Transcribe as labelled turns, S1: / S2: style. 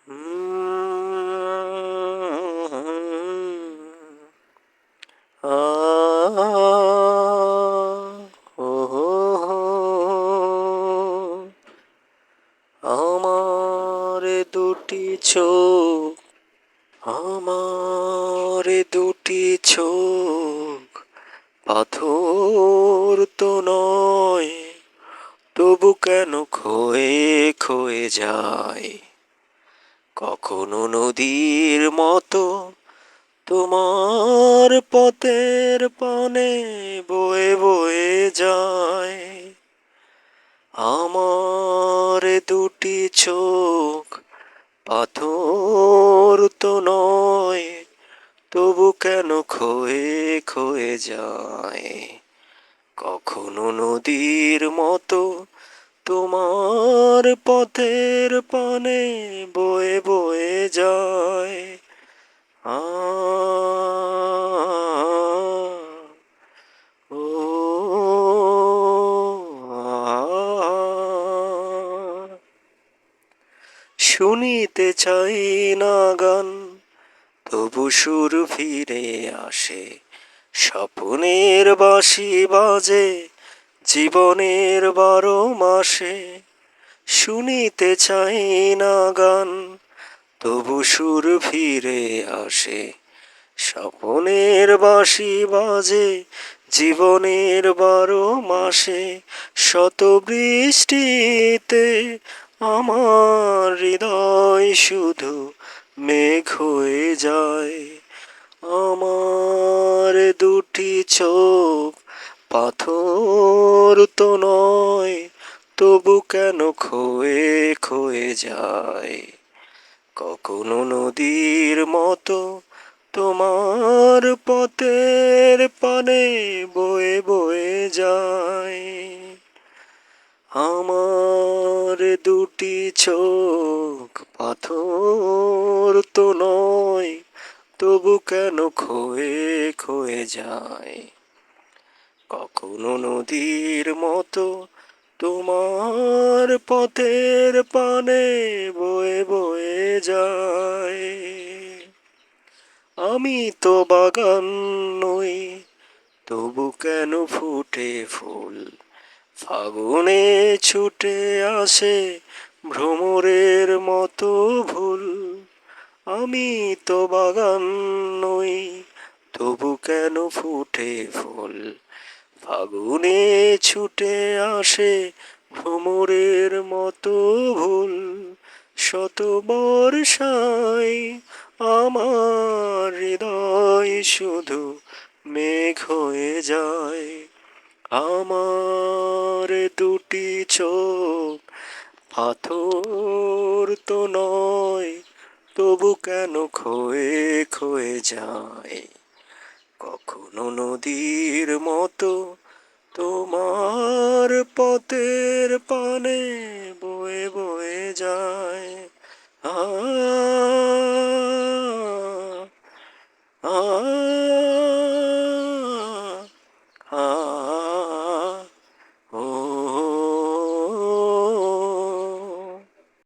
S1: আমার দুটি চোখ, আমার দুটি চোখ পাথর তো নয়, তবু কেন ক্ষয়ে ক্ষয়ে যায়। কখনো নদীর মতো তোমার পথের পানে বয়ে বয়ে যায়। আমার দুটি চোখ পাথর তো নয়, তবু কেন ক্ষয়ে ক্ষয়ে যায়। কখনো নদীর মতো তোমার পথের পানে বয়ে বয়ে যায়। আ ও শুনিতে চাই না গান, তবু সুর ফিরে আসে। স্বপ্নের বাঁশি বাজে জীবনের 12 মাসে। শুনিতে চাই না গান, তবু সুর ফিরে আসে। স্বপ্নের বাঁশি বাজে জীবনের 12 মাসে। শত বৃষ্টিতে আমার হৃদয় শুধু মেঘ হয়ে যায়। আমার দুটি চোখ পাথর তো নয়, তবু কেন ক্ষয়ে ক্ষয়ে যায়। কখনো নদীর মতো তোমার পথের পানে বয়ে বয়ে যায়। আমার দুটি চোখ পাথর তো নয়, তবু কেন ক্ষয়ে ক্ষয়ে যায়। কখনো নদীর মতো তোমার পথের পানে বয়ে বয়ে যায়। আমি তো বাগান নই, তবু কেন ফুটে ফুল। ফাগুনে ছুটে আসে ভ্রমরের মতো ভুল। আমি তো বাগান নই, তবু কেন ফুটে ফুল। ফাগুনে ছুটে আসে ভ্রমরের মতো ভুল। শত বর্ষায় আমার হৃদয় শুধু মেঘ হয়ে যায়। আমার দুটি চোখ পাথর তো নয়, তবু কেন ক্ষয়ে ক্ষয়ে যায়। কখনো নদীর মতো তোমার পথের পানে বয়ে বয়ে যায়। আ আ